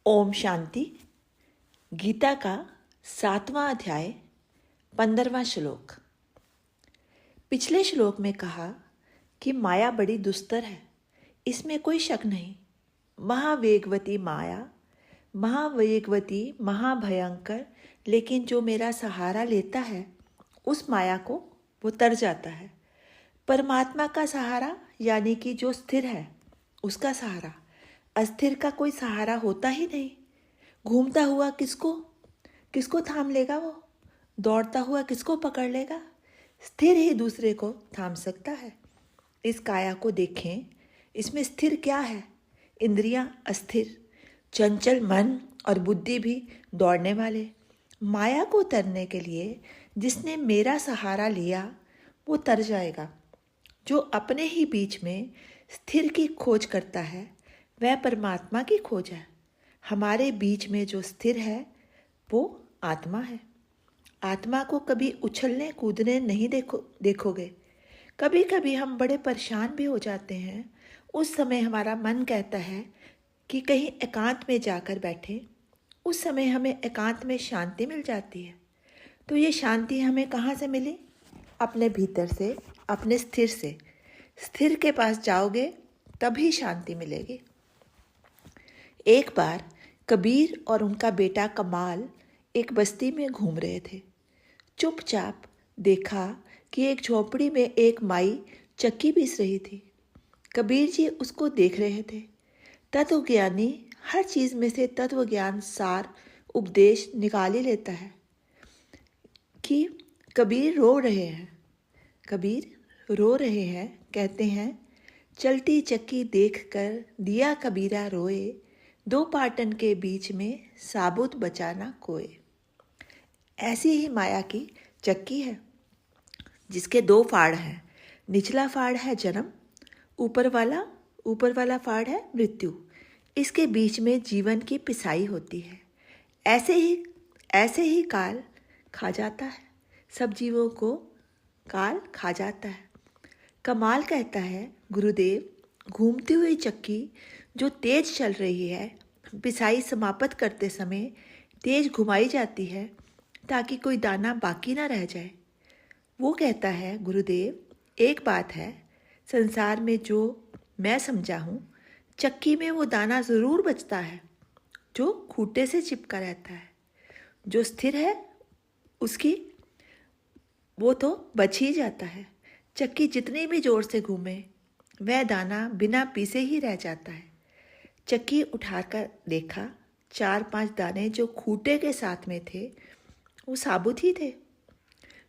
ओम शांति। गीता का 7वां अध्याय 15वां श्लोक। पिछले श्लोक में कहा कि माया बड़ी दुस्तर है, इसमें कोई शक नहीं। महावेगवती माया, महावेगवती, महाभयंकर, लेकिन जो मेरा सहारा लेता है उस माया को वो तर जाता है। परमात्मा का सहारा यानी कि जो स्थिर है उसका सहारा। अस्थिर का कोई सहारा होता ही नहीं। घूमता हुआ किसको किसको थाम लेगा? वो दौड़ता हुआ किसको पकड़ लेगा? स्थिर ही दूसरे को थाम सकता है। इस काया को देखें, इसमें स्थिर क्या है? इंद्रियां अस्थिर, चंचल मन और बुद्धि भी दौड़ने वाले। माया को तरने के लिए जिसने मेरा सहारा लिया वो तर जाएगा। जो अपने ही बीच में स्थिर की खोज करता है वह परमात्मा की खोज है। हमारे बीच में जो स्थिर है वो आत्मा है। आत्मा को कभी उछलने कूदने नहीं देखोगे। कभी कभी हम बड़े परेशान भी हो जाते हैं। उस समय हमारा मन कहता है कि कहीं एकांत में जाकर बैठे। उस समय हमें एकांत में शांति मिल जाती है। तो ये शांति हमें कहाँ से मिली? अपने भीतर से, अपने स्थिर से। स्थिर के पास जाओगे तभी शांति मिलेगी। एक बार कबीर और उनका बेटा कमाल एक बस्ती में घूम रहे थे। चुपचाप देखा कि एक झोपड़ी में एक माई चक्की पीस रही थी। कबीर जी उसको देख रहे थे। तत्वज्ञानी हर चीज में से तत्व ज्ञान सार उपदेश निकाल ही लेता है। कि कबीर रो रहे हैं। कबीर रो रहे हैं, कहते हैं, चलती चक्की देखकर दिया कबीरा रोए, दो पाटन के बीच में साबुत बचाना कोय। ऐसी ही माया की चक्की है जिसके दो फाड़ हैं। निचला फाड़ है जन्म, ऊपर वाला फाड़ है मृत्यु। इसके बीच में जीवन की पिसाई होती है। ऐसे ही काल खा जाता है। सब जीवों को काल खा जाता है। कमाल कहता है, गुरुदेव, घूमती हुई चक्की जो तेज चल रही है, पिसाई समाप्त करते समय तेज घुमाई जाती है ताकि कोई दाना बाकी ना रह जाए। वो कहता है, गुरुदेव, एक बात है, संसार में जो मैं समझा हूँ, चक्की में वो दाना ज़रूर बचता है जो खूंटे से चिपका रहता है। जो स्थिर है उसकी वो तो बच ही जाता है। चक्की जितनी भी जोर से घूमे वह दाना बिना पीसे ही रह जाता है। चक्की उठाकर देखा, 4-5 दाने जो खूंटे के साथ में थे वो साबुत ही थे,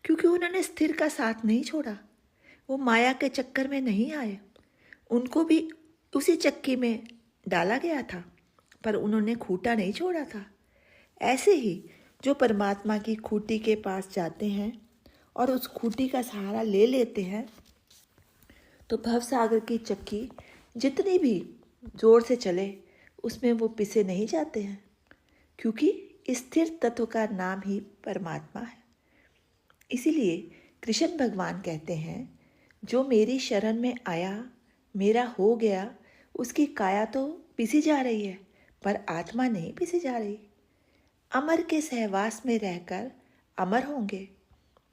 क्योंकि उन्होंने स्थिर का साथ नहीं छोड़ा। वो माया के चक्कर में नहीं आए। उनको भी उसी चक्की में डाला गया था, पर उन्होंने खूंटा नहीं छोड़ा था। ऐसे ही जो परमात्मा की खूंटी के पास जाते हैं और उस खूंटी का सहारा ले लेते हैं तो भवसागर की चक्की जितनी भी जोर से चले उसमें वो पिसे नहीं जाते हैं, क्योंकि स्थिर तत्व का नाम ही परमात्मा है। इसीलिए कृष्ण भगवान कहते हैं, जो मेरी शरण में आया, मेरा हो गया, उसकी काया तो पिसी जा रही है पर आत्मा नहीं पिसी जा रही। अमर के सहवास में रहकर अमर होंगे।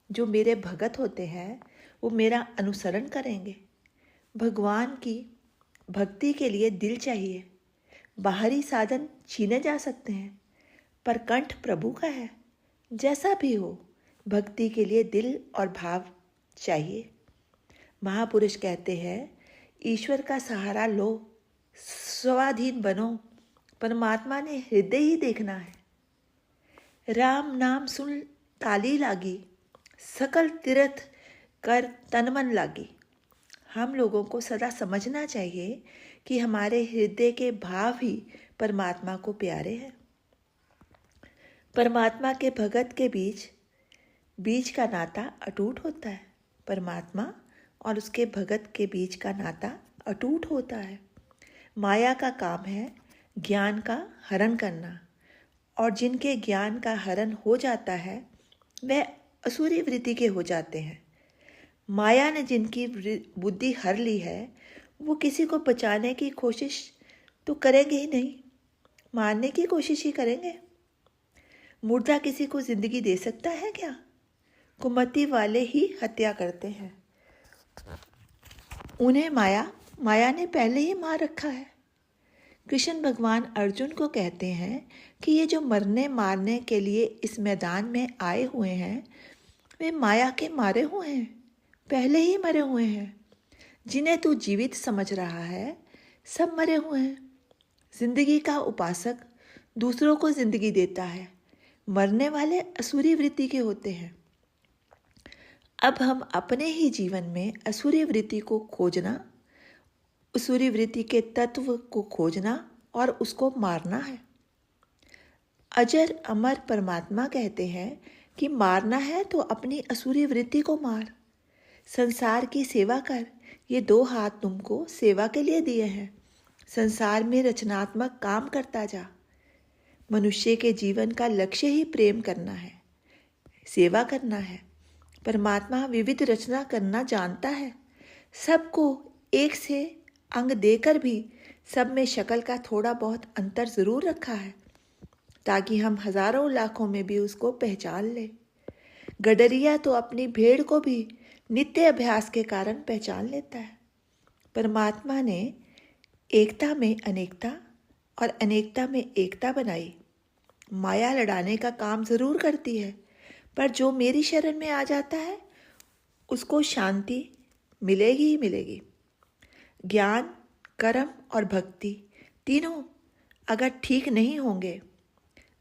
जो मेरे भगत होते हैं वो मेरा अनुसरण करेंगे। भगवान की भक्ति के लिए दिल चाहिए। बाहरी साधन छीने जा सकते हैं पर कंठ प्रभु का है। जैसा भी हो, भक्ति के लिए दिल और भाव चाहिए। महापुरुष कहते हैं, ईश्वर का सहारा लो, स्वाधीन बनो, परमात्मा ने हृदय ही देखना है। राम नाम सुन ताली लागी, सकल तीर्थ कर तन मन लागी। हम लोगों को सदा समझना चाहिए कि हमारे हृदय के भाव ही परमात्मा को प्यारे हैं। परमात्मा के भगत के बीच का नाता अटूट होता है। परमात्मा और उसके भगत के बीच का नाता अटूट होता है। माया का काम है ज्ञान का हरण करना, और जिनके ज्ञान का हरण हो जाता है वह असुरी वृत्ति के हो जाते हैं। माया ने जिनकी बुद्धि हर ली है वो किसी को बचाने की कोशिश तो करेंगे ही नहीं। मारने की कोशिश ही करेंगे। मुर्दा किसी को जिंदगी दे सकता है क्या? कुमति वाले ही हत्या करते हैं। उन्हें माया ने पहले ही मार रखा है। कृष्ण भगवान अर्जुन को कहते हैं कि ये जो मरने मारने के लिए इस मैदान में आए हुए हैं वे माया के मारे हुए हैं, पहले ही मरे हुए हैं। जिन्हें तू जीवित समझ रहा है सब मरे हुए हैं। जिंदगी का उपासक दूसरों को जिंदगी देता है। मरने वाले असुरी वृत्ति के होते हैं। अब हम अपने ही जीवन में असुरी वृत्ति को खोजना, असुरी वृत्ति के तत्व को खोजना और उसको मारना है। अजर अमर परमात्मा कहते हैं कि मारना है तो अपनी असुरी वृत्ति को मार। संसार की सेवा कर। ये 2 हाथ तुमको सेवा के लिए दिए हैं। संसार में रचनात्मक काम करता जा। मनुष्य के जीवन का लक्ष्य ही प्रेम करना है, सेवा करना है। परमात्मा विविध रचना करना जानता है। सबको एक से अंग देकर भी सब में शक्ल का थोड़ा बहुत अंतर जरूर रखा है ताकि हम हजारों लाखों में भी उसको पहचान ले। गडरिया तो अपनी भेड़ को भी नित्य अभ्यास के कारण पहचान लेता है। परमात्मा ने एकता में अनेकता और अनेकता में एकता बनाई। माया लड़ाने का काम जरूर करती है, पर जो मेरी शरण में आ जाता है उसको शांति मिलेगी ही मिलेगी। ज्ञान, कर्म और भक्ति तीनों अगर ठीक नहीं होंगे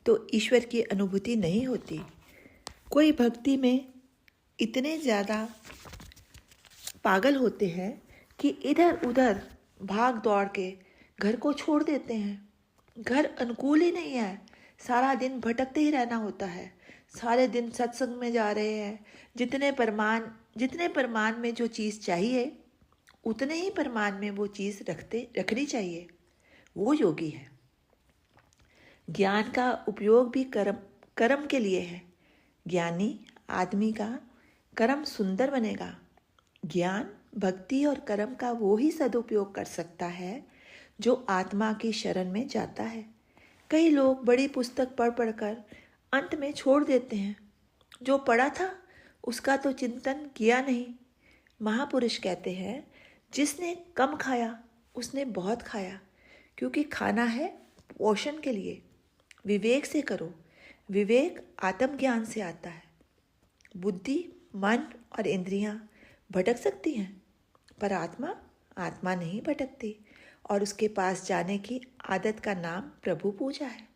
तो ईश्वर की अनुभूति नहीं होती। कोई भक्ति में इतने ज़्यादा पागल होते हैं कि इधर उधर भाग दौड़ के घर को छोड़ देते हैं। घर अनुकूल ही नहीं है, सारा दिन भटकते ही रहना होता है। सारे दिन सत्संग में जा रहे हैं। जितने परमान में जो चीज़ चाहिए उतने ही परमान में वो चीज़ रखनी चाहिए। वो योगी है। ज्ञान का उपयोग भी कर्म के लिए है। ज्ञानी आदमी का कर्म सुंदर बनेगा। ज्ञान, भक्ति और कर्म का वो ही सदुपयोग कर सकता है जो आत्मा की शरण में जाता है। कई लोग बड़ी पुस्तक पढ़कर अंत में छोड़ देते हैं। जो पढ़ा था उसका तो चिंतन किया नहीं। महापुरुष कहते हैं जिसने कम खाया उसने बहुत खाया, क्योंकि खाना है पोषण के लिए। विवेक से करो। विवेक आत्मज्ञान से आता है। बुद्धि, मन और इंद्रियां भटक सकती हैं, पर आत्मा नहीं भटकती और उसके पास जाने की आदत का नाम प्रभु पूजा है।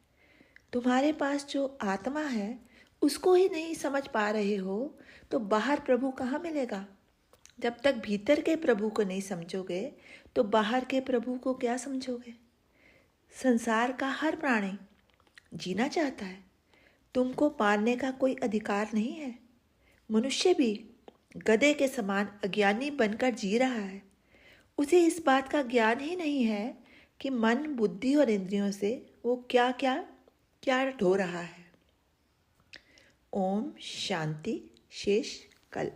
तुम्हारे पास जो आत्मा है उसको ही नहीं समझ पा रहे हो तो बाहर प्रभु कहाँ मिलेगा? जब तक भीतर के प्रभु को नहीं समझोगे तो बाहर के प्रभु को क्या समझोगे? संसार का हर प्राणी जीना चाहता है। तुमको मारने का कोई अधिकार नहीं है। मनुष्य भी गधे के समान अज्ञानी बनकर जी रहा है। उसे इस बात का ज्ञान ही नहीं है कि मन, बुद्धि और इंद्रियों से वो क्या क्या क्या ढो रहा है। ओम शांति। शेष कल।